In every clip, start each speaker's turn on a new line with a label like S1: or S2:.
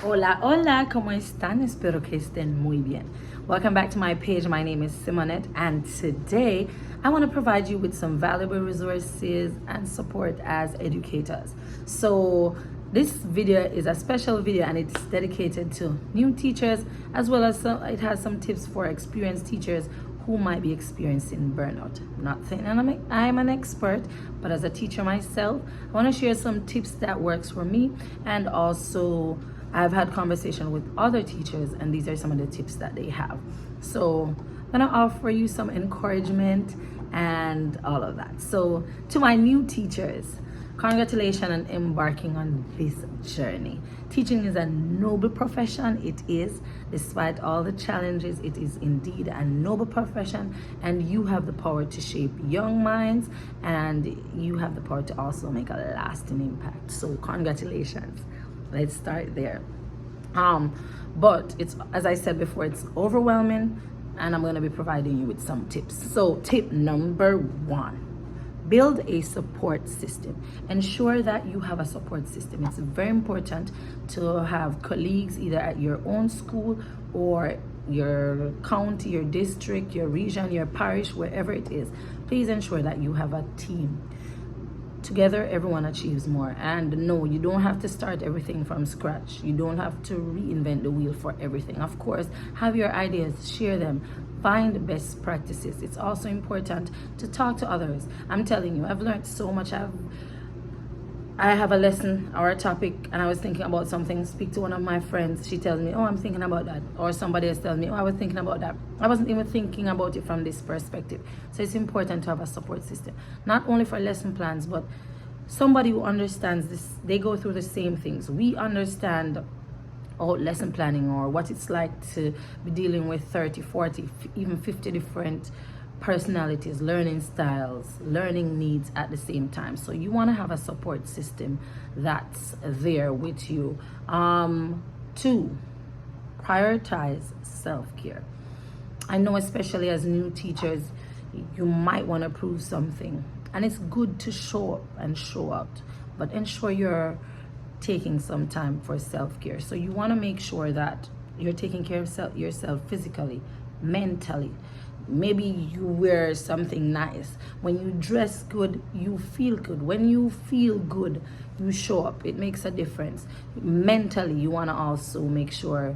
S1: Hola, hola, ¿cómo están? Espero que estén muy bien. Welcome back to my page. My name is Simonette, and today I want to provide you with some valuable resources and support as educators. So, this video is a special video and it's dedicated to new teachers, as well as it has some tips for experienced teachers who might be experiencing burnout. I'm not saying I'm an expert, but as a teacher myself, I want to share some tips that works for me, and also I've had conversation with other teachers, and these are some of the tips that they have. So I'm gonna offer you some encouragement and all of that. So to my new teachers, congratulations on embarking on this journey. Teaching is a noble profession. It is, despite all the challenges, it is indeed a noble profession, and you have the power to shape young minds, and you have the power to also make a lasting impact. So congratulations. Let's start there. But it's, as I said before, it's overwhelming, and I'm going to be providing you with some tips. So tip number 1, build a support system. Ensure that you have a support system. It's very important to have colleagues either at your own school or your county, your district, your region, your parish, wherever it is. Please ensure that you have a team. Together, everyone achieves more. And no, you don't have to start everything from scratch. You don't have to reinvent the wheel for everything. Of course, have your ideas, share them, find best practices. It's also important to talk to others. I'm telling you, I've learned so much. I have a lesson or a topic, and I was thinking about something. Speak to one of my friends. She tells me, oh, I'm thinking about that. Or somebody else tells me, oh, I was thinking about that. I wasn't even thinking about it from this perspective. So it's important to have a support system, not only for lesson plans, but somebody who understands this. They go through the same things. We understand lesson planning, or what it's like to be dealing with 30, 40, even 50 different personalities, learning styles, learning needs at the same time. So you want to have a support system that's there with you. 2, prioritize self-care. I know, especially as new teachers, you might want to prove something, and it's good to show up and show out, but ensure you're taking some time for self-care. So you want to make sure that you're taking care of yourself physically, mentally. Maybe you wear something nice. When you dress good, you feel good. When you feel good, you show up. It makes a difference. Mentally, you want to also make sure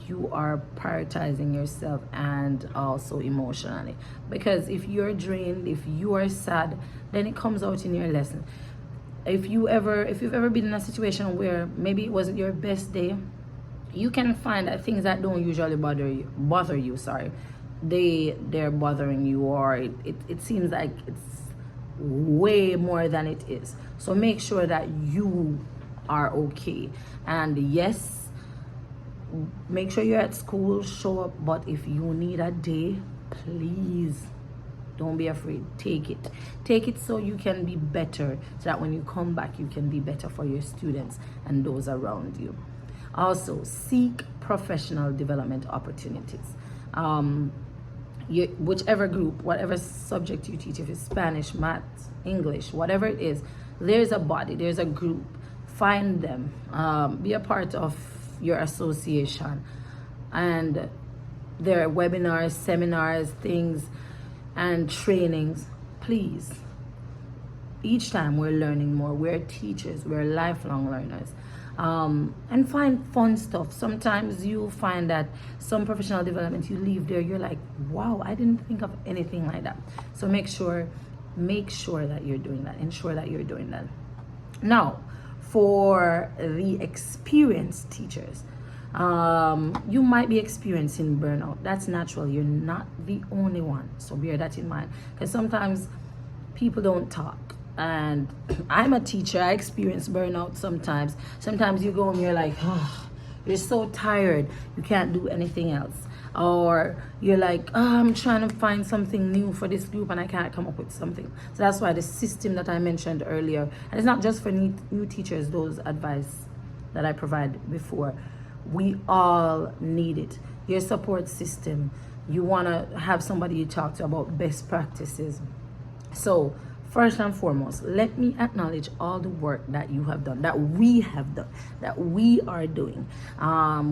S1: you are prioritizing yourself, and also emotionally. Because if you're drained, if you are sad, then it comes out in your lesson. If you've ever been in a situation where maybe it wasn't your best day, you can find that things that don't usually bother you, they're bothering you, or it seems like it's way more than it is. So make sure that you are okay. And yes, make sure you're at school, show up, but if you need a day, please don't be afraid. Take it so you can be better, so that when you come back, you can be better for your students and those around you. Also, seek professional development opportunities. Whichever group, whatever subject you teach, if it's Spanish, math, English, whatever it is, there's a body, there's a group. Find them, be a part of your association, and there are webinars, seminars, things, and trainings. Please, each time we're learning more. We're teachers, we're lifelong learners. And find fun stuff. Sometimes you'll find that some professional development, you leave there, you're like, wow, I didn't think of anything like that. So make sure that you're doing that. Ensure that you're doing that. Now, for the experienced teachers, you might be experiencing burnout. That's natural. You're not the only one. So bear that in mind, because sometimes people don't talk. And I'm a teacher. I experience burnout sometimes. Sometimes you go and you're like, oh, you're so tired, you can't do anything else. Or you're like, oh, I'm trying to find something new for this group and I can't come up with something. So that's why the system that I mentioned earlier, and it's not just for new teachers, those advice that I provided before, we all need it. Your support system, you want to have somebody you talk to about best practices. So First and foremost, let me acknowledge all the work that you have done, that we have done, that we are doing.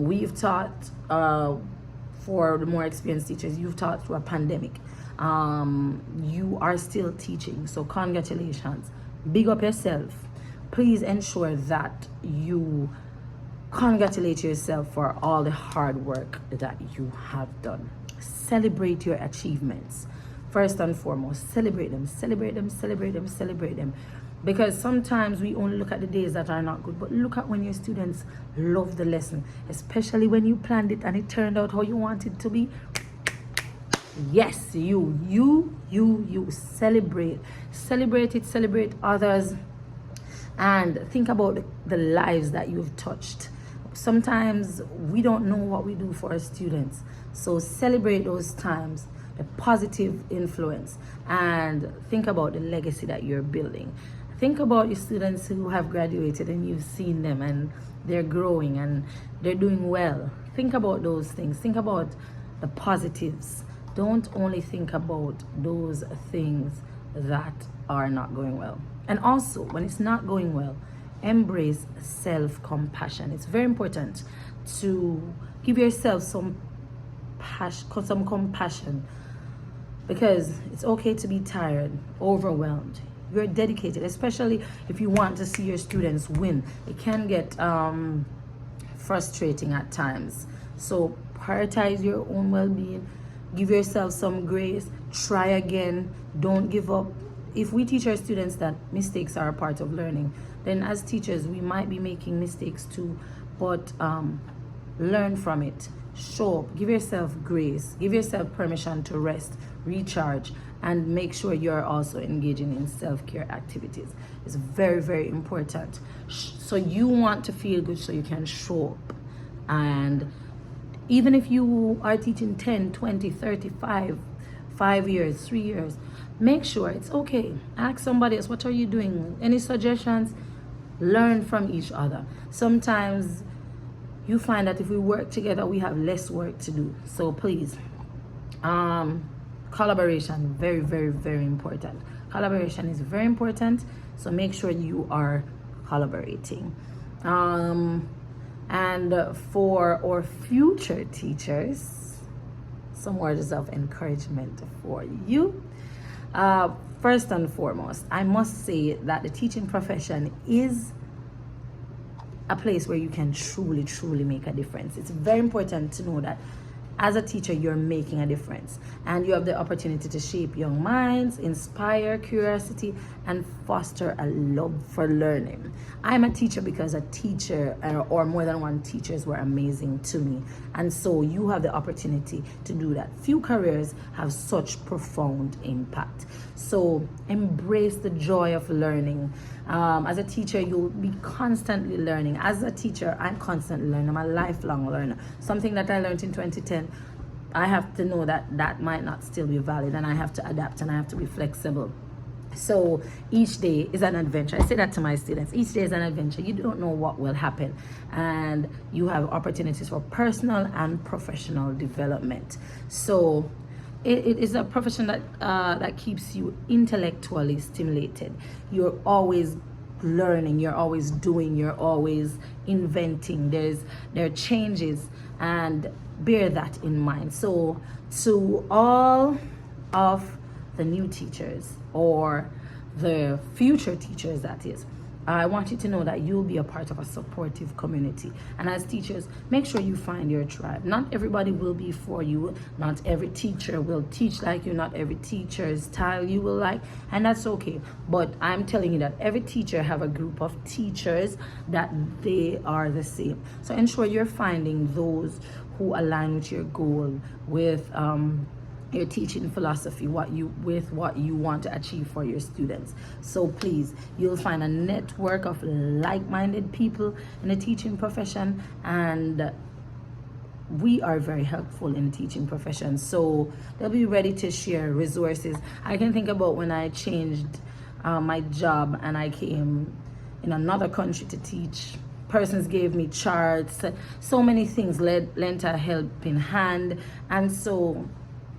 S1: We've taught, for the more experienced teachers, you've taught through a pandemic. You are still teaching, so congratulations. Big up yourself. Please ensure that you congratulate yourself for all the hard work that you have done. Celebrate your achievements. First and foremost, celebrate them, celebrate them, celebrate them, celebrate them. Because sometimes we only look at the days that are not good, but look at when your students love the lesson, especially when you planned it and it turned out how you want it to be. Yes, you celebrate it, celebrate others, and think about the lives that you've touched. Sometimes we don't know what we do for our students, so celebrate those times, the positive influence, and think about the legacy that you're building. Think about your students who have graduated and you've seen them and they're growing and they're doing well. Think about those things. Think about the positives. Don't only think about those things that are not going well. And also, when it's not going well, embrace self-compassion. It's very important to give yourself some compassion, because it's okay to be tired, overwhelmed. You're dedicated, especially if you want to see your students win. It can get frustrating at times. So prioritize your own well-being. Give yourself some grace. Try again. Don't give up. If we teach our students that mistakes are a part of learning, then as teachers, we might be making mistakes too, but learn from it. Show up. Give yourself grace. Give yourself permission to rest, recharge, and make sure you're also engaging in self-care activities. It's very, very important. So you want to feel good so you can show up. And even if you are teaching 10, 20, 35, 5 years, 3 years, make sure it's okay. Ask somebody else, what are you doing? Any suggestions? Learn from each other. Sometimes you find that if we work together, we have less work to do. So please, collaboration, very, very, very important. Collaboration is very important. So make sure you are collaborating. And for our future teachers, some words of encouragement for you. First and foremost, I must say that the teaching profession is a place where you can truly, truly make a difference. It's very important to know that as a teacher, you're making a difference, and you have the opportunity to shape young minds, inspire curiosity, and foster a love for learning. I'm a teacher because a teacher or more than one teachers were amazing to me, and so you have the opportunity to do that. Few careers have such profound impact. So embrace the joy of learning. As a teacher, you'll be constantly learning. As a teacher, I'm constantly learning. I'm a lifelong learner. Something that I learned in 2010, I have to know that that might not still be valid, and I have to adapt and I have to be flexible. So each day is an adventure. I say that to my students. Each day is an adventure. You don't know what will happen, and you have opportunities for personal and professional development. So it is a profession that keeps you intellectually stimulated. You're always learning, you're always doing, you're always inventing. There are changes, and bear that in mind. So to all of the new teachers, or the future teachers, that is, I want you to know that you'll be a part of a supportive community. And as teachers, make sure you find your tribe. Not everybody will be for you. Not every teacher will teach like you. Not every teacher's style you will like. And that's okay. But I'm telling you that every teacher have a group of teachers that they are the same. So ensure you're finding those who align with your goal, with your teaching philosophy, what you want to achieve for your students. So please, you'll find a network of like-minded people in the teaching profession, and we are very helpful in the teaching profession. So they'll be ready to share resources. I can think about when I changed my job and I came in another country to teach. Persons gave me charts, so many things lent a helping hand. And so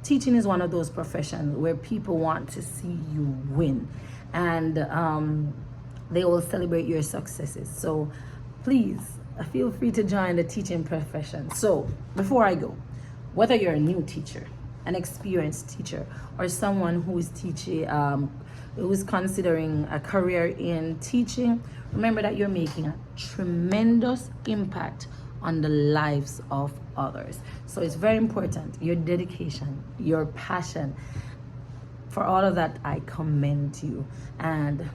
S1: teaching is one of those professions where people want to see you win. and they will celebrate your successes. So please feel free to join the teaching profession. So before I go, whether you're a new teacher, an experienced teacher, or someone who is teaching, who is considering a career in teaching, remember that you're making a tremendous impact on the lives of others. So it's very important, your dedication, your passion. For all of that, I commend you. And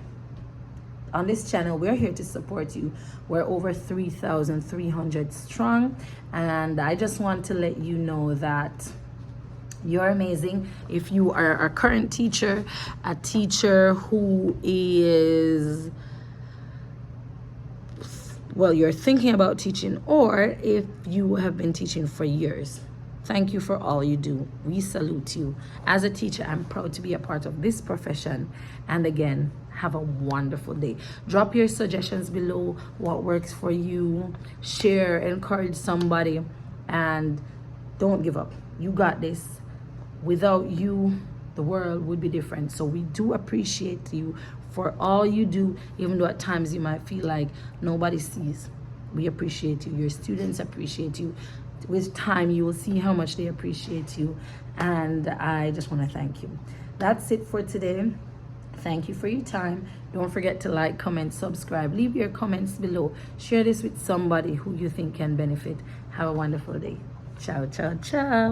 S1: on this channel, we're here to support you. We're over 3,300 strong, and I just want to let you know that you're amazing. If you are a current teacher, a teacher who is, well, you're thinking about teaching, or if you have been teaching for years, thank you for all you do. We salute you. As a teacher, I'm proud to be a part of this profession. And again, have a wonderful day. Drop your suggestions below, what works for you. Share, encourage somebody, and don't give up. You got this. Without you, the world would be different. So we do appreciate you for all you do, even though at times you might feel like nobody sees. We appreciate you. Your students appreciate you. With time, you will see how much they appreciate you, and I just want to thank you. That's it for today. Thank you for your time. Don't forget to like, comment, subscribe. Leave your comments below. Share this with somebody who you think can benefit. Have a wonderful day. Ciao, ciao, ciao.